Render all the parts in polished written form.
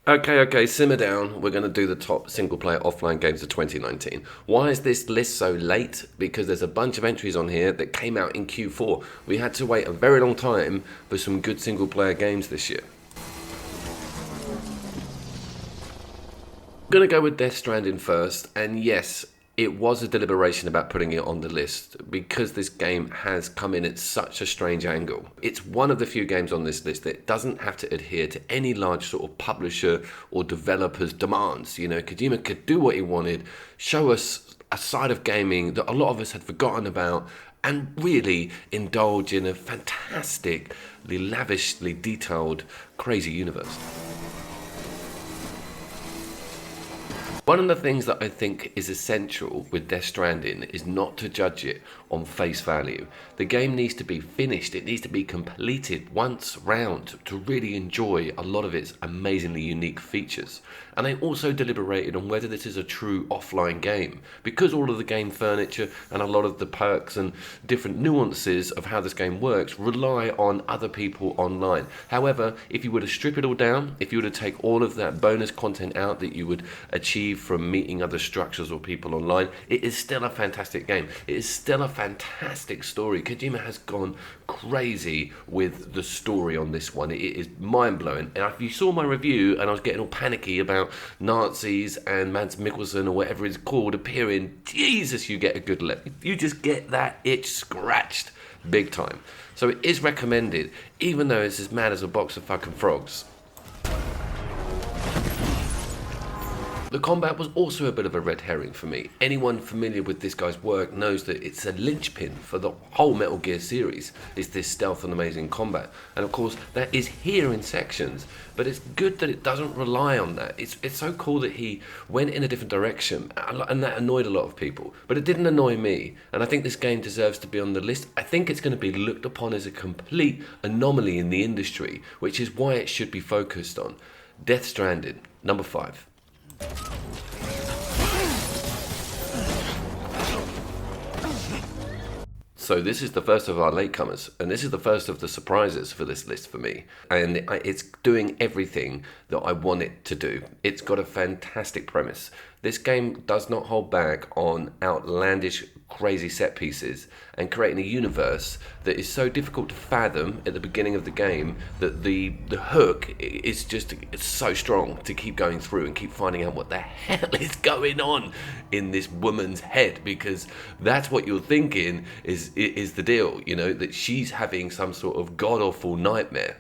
Okay, simmer down. We're going to do the top single player offline games of 2019. Why is this list so late? Because there's a bunch of entries on here that came out in Q4. We had to wait a very long time for some good single player games this year. I'm going to go with Death Stranding first, and yes, it was a deliberation about putting it on the list because this game has come in at such a strange angle. It's one of the few games on this list that doesn't have to adhere to any large sort of publisher or developer's demands. You know, Kojima could do what he wanted, show us a side of gaming that a lot of us had forgotten about, and really indulge in a fantastically lavishly detailed, crazy universe. One of the things that I think is essential with Death Stranding is not to judge it on face value. The game needs to be finished, it needs to be completed once round to really enjoy a lot of its amazingly unique features. And I also deliberated on whether this is a true offline game, because all of the game furniture and a lot of the perks and different nuances of how this game works rely on other people online. However, if you were to strip it all down, if you were to take all of that bonus content out that you would achieve from meeting other structures or people online, it is still a fantastic game. It is still a fantastic story. Kojima has gone crazy with the story on this one. It is mind-blowing. And if you saw my review and I was getting all panicky about Nazis and Mads Mikkelsen or whatever it's called appearing, Jesus, you get a good look. You just get that itch scratched big time. So it is recommended, even though it's as mad as a box of fucking frogs. The combat was also a bit of a red herring for me. Anyone familiar with this guy's work knows that it's a linchpin for the whole Metal Gear series, is this stealth and amazing combat. And of course, that is here in sections, but it's good that it doesn't rely on that. It's so cool that he went in a different direction, and that annoyed a lot of people. But it didn't annoy me, and I think this game deserves to be on the list. I think it's going to be looked upon as a complete anomaly in the industry, which is why it should be focused on. Death Stranding, number 5. So this is the first of our latecomers, and this is the first of the surprises for this list for me. And it's doing everything that I want it to do. It's got a fantastic premise. This game does not hold back on outlandish, crazy set pieces and creating a universe that is so difficult to fathom at the beginning of the game that the hook is just, it's so strong to keep going through and keep finding out what the hell is going on in this woman's head, because that's what you're thinking is the deal, you know, that she's having some sort of god-awful nightmare.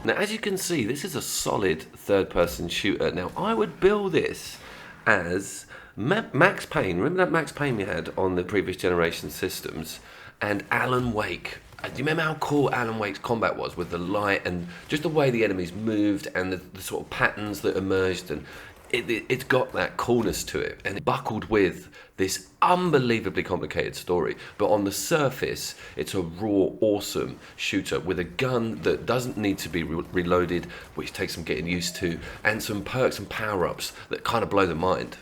Now, as you can see, this is a solid third-person shooter. Now, I would bill this as Max Payne. Remember that Max Payne we had on the previous generation systems? And Alan Wake. Do you remember how cool Alan Wake's combat was with the light and just the way the enemies moved and the sort of patterns that emerged? And it's got that coolness to it, and it buckled with this unbelievably complicated story. But on the surface, it's a raw, awesome shooter with a gun that doesn't need to be reloaded, which takes some getting used to, and some perks and power-ups that kind of blow the mind.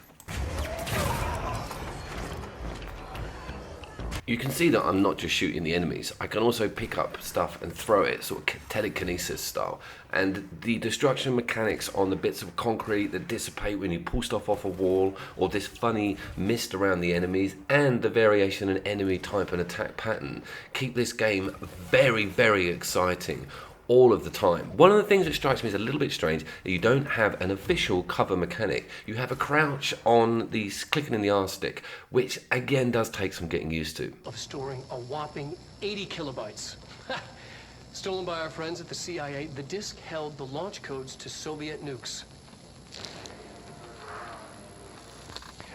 You can see that I'm not just shooting the enemies. I can also pick up stuff and throw it, sort of telekinesis style. And the destruction mechanics on the bits of concrete that dissipate when you pull stuff off a wall, or this funny mist around the enemies, and the variation in enemy type and attack pattern, keep this game very, very exciting all of the time. One of the things that strikes me as a little bit strange is you don't have an official cover mechanic. You have a crouch on the clicking in the R stick, which again does take some getting used to. Of storing a whopping 80 kilobytes. Stolen by our friends at the CIA, the disk held the launch codes to Soviet nukes.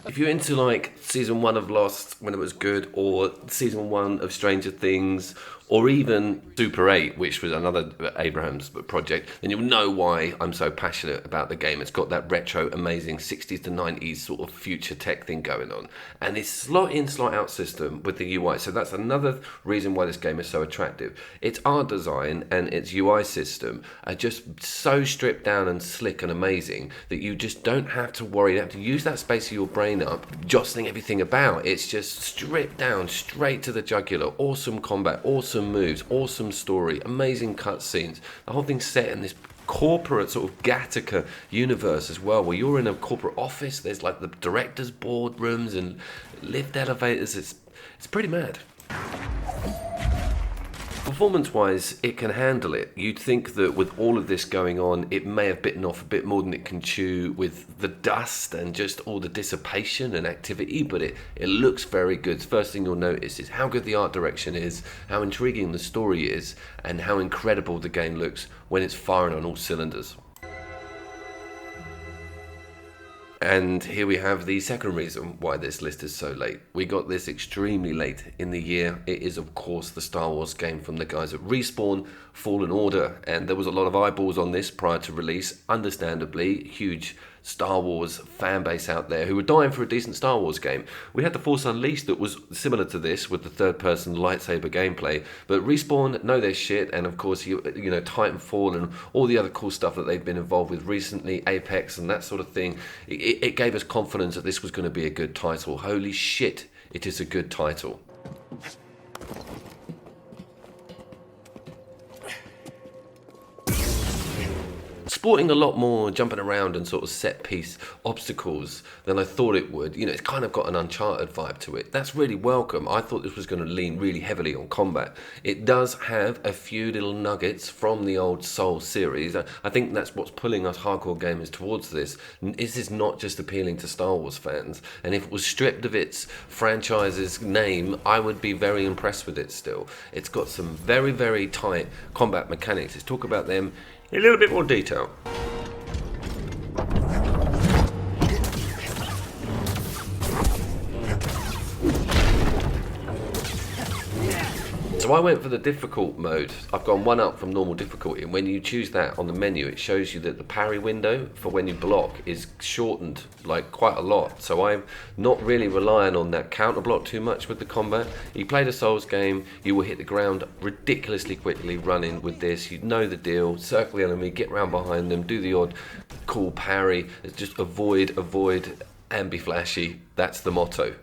If you're into like season 1 of Lost when it was good, or season 1 of Stranger Things, or even Super 8, which was another Abraham's project, then you'll know why I'm so passionate about the game. It's got that retro, amazing 60s to 90s sort of future tech thing going on. And it's slot in, slot out system with the UI. So that's another reason why this game is so attractive. Its art design and its UI system are just so stripped down and slick and amazing that you just don't have to worry. You have to use that space of your brain up, jostling everything about. It's just stripped down, straight to the jugular. Awesome combat, awesome moves, awesome story, amazing cutscenes. The whole thing's set in this corporate sort of Gattaca universe as well, where you're in a corporate office. There's like the directors' boardrooms and lift elevators. It's pretty mad. Performance-wise, it can handle it. You'd think that with all of this going on, it may have bitten off a bit more than it can chew with the dust and just all the dissipation and activity, but it looks very good. First thing you'll notice is how good the art direction is, how intriguing the story is, and how incredible the game looks when it's firing on all cylinders. And here we have the second reason why this list is so late. We got this extremely late in the year. It is, of course, the Star Wars game from the guys at Respawn, Fallen Order. And there was a lot of eyeballs on this prior to release. Understandably, huge Star Wars fan base out there who were dying for a decent Star Wars game. We had The Force Unleashed that was similar to this with the third-person lightsaber gameplay, but Respawn know their shit, and of course, you know, Titanfall and all the other cool stuff that they've been involved with recently, Apex and that sort of thing. It gave us confidence that this was going to be a good title. Holy shit, it is a good title. Sporting a lot more jumping around and sort of set piece obstacles than I thought it would. You know, it's kind of got an Uncharted vibe to it. That's really welcome. I thought this was going to lean really heavily on combat. It does have a few little nuggets from the old Soul series. I think that's what's pulling us hardcore gamers towards this. This is not just appealing to Star Wars fans. And if it was stripped of its franchise's name, I would be very impressed with it still. It's got some very, very tight combat mechanics. Let's talk about them in a little bit more detail. So I went for the difficult mode. I've gone one up from normal difficulty, and when you choose that on the menu, it shows you that the parry window for when you block is shortened like quite a lot. So I'm not really relying on that counter block too much with the combat. You played a Souls game, you will hit the ground ridiculously quickly running with this. You know the deal. Circle the enemy, get round behind them, do the odd cool parry. It's just avoid, and be flashy. That's the motto.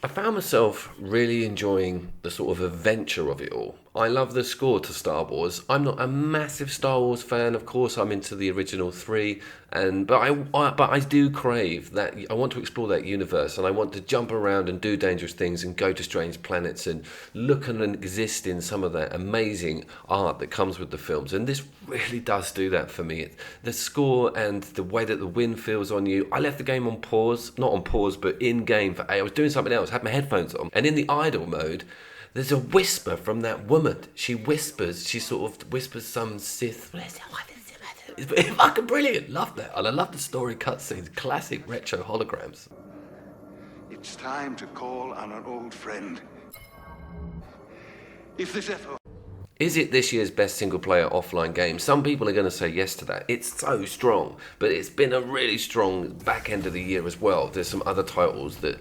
I found myself really enjoying the sort of adventure of it all. I love the score to Star Wars. I'm not a massive Star Wars fan, of course. I'm into the original three, but I do crave that. I want to explore that universe, and I want to jump around and do dangerous things and go to strange planets and look and exist in some of that amazing art that comes with the films. And this really does do that for me. The score and the way that the wind feels on you. I left the game on pause, not on pause, but in game for I was doing something else, had my headphones on, and in the idle mode, there's a whisper from that woman. She sort of whispers some Sith. It's fucking brilliant. Love that. And I love the story cutscenes, classic retro holograms. It's time to call on an old friend. If there's ever... Is it this year's best single-player offline game? Some people are going to say yes to that. It's so strong, but it's been a really strong back end of the year as well. There's some other titles that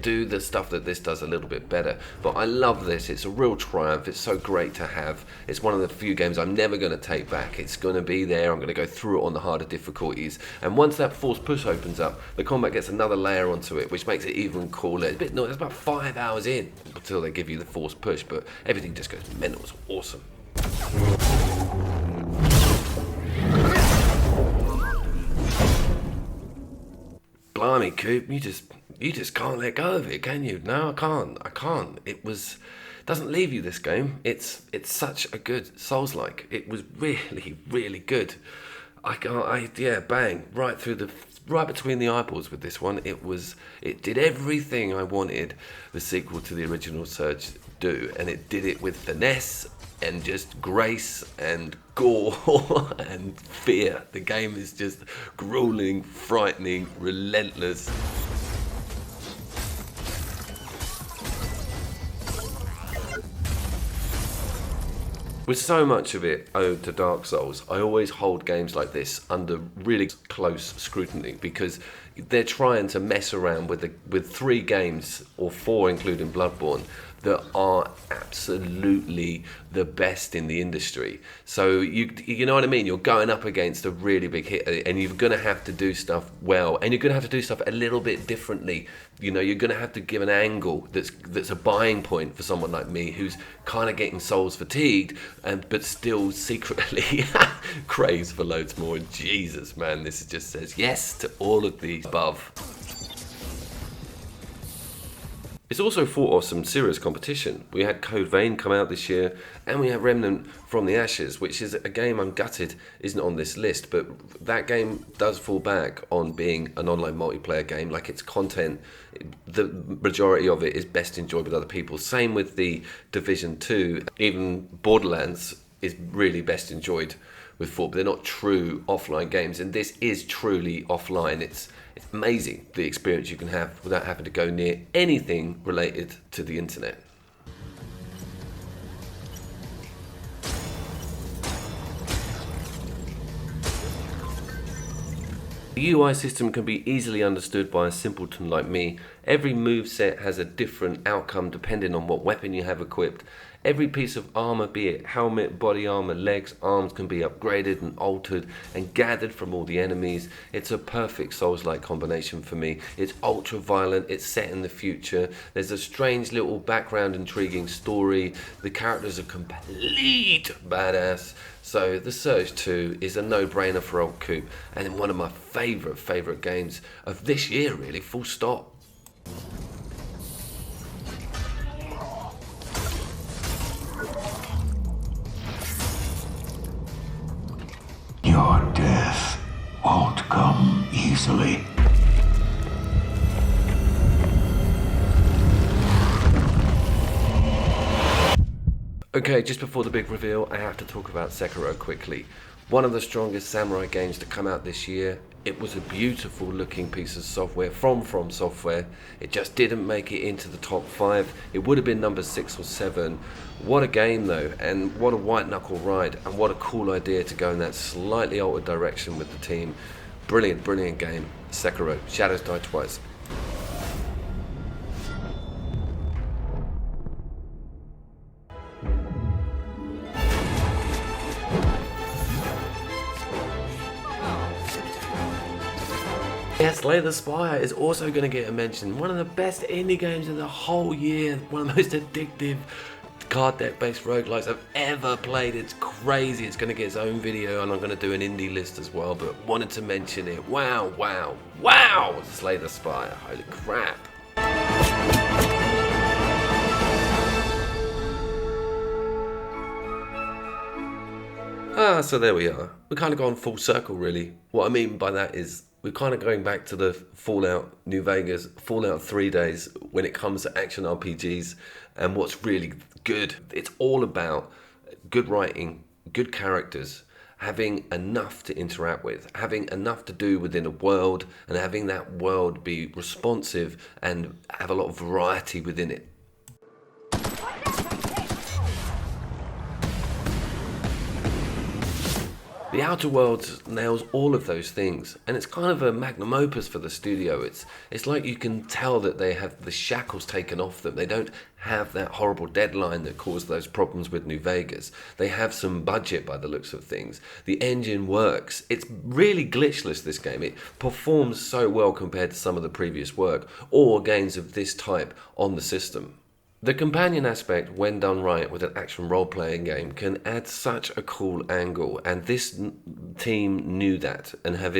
do the stuff that this does a little bit better. But I love this. It's a real triumph. It's so great to have. It's one of the few games I'm never going to take back. It's going to be there. I'm going to go through it on the harder difficulties. And once that forced push opens up, the combat gets another layer onto it, which makes it even cooler. It's about 5 hours in until they give you the forced push, but everything just goes mental. Awesome. Blimey, Coop, you just can't let go of it, can you? No, I can't. Doesn't leave you, this game. It's such a good Souls-like. It was really, really good. Bang, right between the eyeballs with this one. It did everything I wanted the sequel to the original Surge do, and it did it with finesse and just grace and gore and fear. The game is just grueling, frightening, relentless. With so much of it owed to Dark Souls, I always hold games like this under really close scrutiny because they're trying to mess around with 3 games, or 4 including Bloodborne, that are absolutely the best in the industry. So you know what I mean? You're going up against a really big hit, and you're going to have to do stuff well, and you're going to have to do stuff a little bit differently. You know, you're going to have to give an angle that's a buying point for someone like me who's kind of getting Souls fatigued, but still secretly craves for loads more. And Jesus, man, this just says yes to all of the above. It's also fought off some serious competition. We had Code Vein come out this year, and we had Remnant from the Ashes, which is a game I'm gutted isn't on this list, but that game does fall back on being an online multiplayer game. Like, its content, the majority of it is best enjoyed with other people. Same with the Division 2. Even Borderlands is really best enjoyed with 4, but they're not true offline games, and this is truly offline. It's amazing the experience you can have without having to go near anything related to the internet. The UI system can be easily understood by a simpleton like me. Every moveset has a different outcome depending on what weapon you have equipped. Every piece of armor, be it helmet, body armor, legs, arms, can be upgraded and altered and gathered from all the enemies. It's a perfect Souls-like combination for me. It's ultra violent, it's set in the future, there's a strange little background intriguing story, the characters are complete badass. So The Surge 2 is a no-brainer for old Coop, and one of my favourite games of this year, really, full stop. Your death won't come easily. Okay, just before the big reveal, I have to talk about Sekiro quickly. One of the strongest samurai games to come out this year. It was a beautiful looking piece of software from Software. It just didn't make it into the top 5. It would have been number 6 or 7. What a game though, and what a white knuckle ride, and what a cool idea to go in that slightly altered direction with the team. Brilliant game. Sekiro, Shadows Die Twice. Yes, Slay the Spire is also going to get a mention. One of the best indie games of the whole year. One of the most addictive card deck based roguelikes I've ever played. It's crazy. It's going to get its own video, and I'm going to do an indie list as well, but wanted to mention it. Wow. Slay the Spire. Holy crap. So there we are. We're kind of gone full circle, really. What I mean by that is we're kind of going back to the Fallout New Vegas, Fallout 3 days when it comes to action RPGs and what's really good. It's all about good writing, good characters, having enough to interact with, having enough to do within a world, and having that world be responsive and have a lot of variety within it. The Outer Worlds nails all of those things, and it's kind of a magnum opus for the studio. It's like you can tell that they have the shackles taken off them. They don't have that horrible deadline that caused those problems with New Vegas. They have some budget by the looks of things. The engine works. It's really glitchless, this game. It performs so well compared to some of the previous work or games of this type on the system. The companion aspect, when done right with an action role-playing game, can add such a cool angle, and this team knew that and have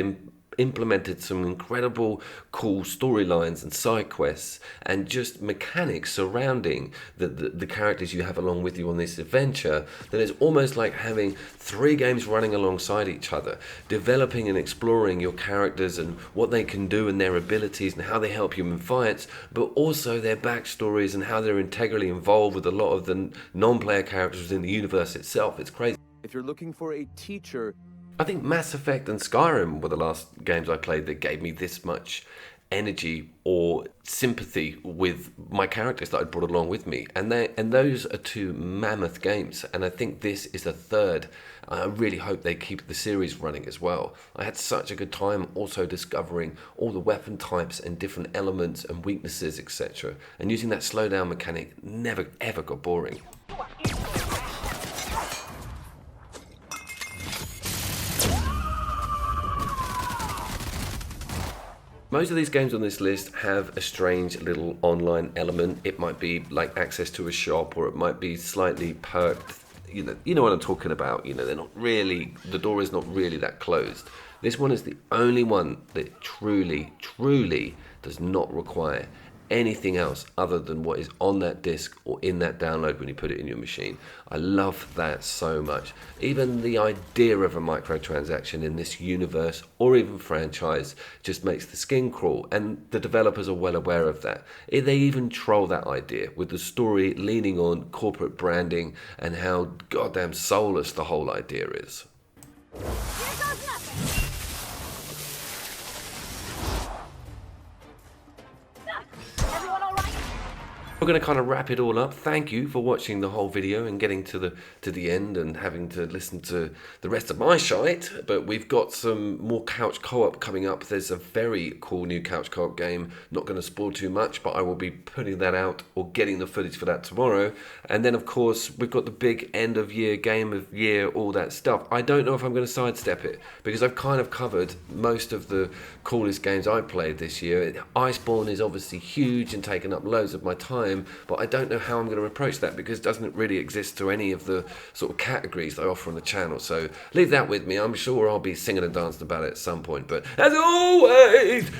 implemented some incredible cool storylines and side quests and just mechanics surrounding the characters you have along with you on this adventure, that it's almost like having 3 games running alongside each other, developing and exploring your characters and what they can do and their abilities and how they help you in fights, but also their backstories and how they're integrally involved with a lot of the non-player characters within the universe itself. It's crazy. If you're looking for a teacher, I think Mass Effect and Skyrim were the last games I played that gave me this much energy or sympathy with my characters that I'd brought along with me. And those are two mammoth games, and I think this is the third. I really hope they keep the series running as well. I had such a good time also discovering all the weapon types and different elements and weaknesses, etc. And using that slowdown mechanic never ever got boring. Most of these games on this list have a strange little online element. It might be like access to a shop, or it might be slightly perked. You know what I'm talking about. They're not really, the door is not really that closed. This one is the only one that truly does not require anything else other than what is on that disc or in that download when you put it in your machine. I love that so much. Even the idea of a microtransaction in this universe or even franchise just makes the skin crawl, and the developers are well aware of that. They even troll that idea with the story leaning on corporate branding and how goddamn soulless the whole idea is. We're going to kind of wrap it all up. Thank you for watching the whole video and getting to the end and having to listen to the rest of my shite. But we've got some more couch co-op coming up. There's a very cool new couch co-op game. Not going to spoil too much, but I will be putting that out or getting the footage for that tomorrow. And then, of course, we've got the big end of year, game of year, all that stuff. I don't know if I'm going to sidestep it because I've kind of covered most of the coolest games I've played this year. Iceborne is obviously huge and taken up loads of my time. But I don't know how I'm going to approach that because it doesn't really exist to any of the sort of categories that I offer on the channel. So leave that with me. I'm sure I'll be singing and dancing about it at some point. But as always,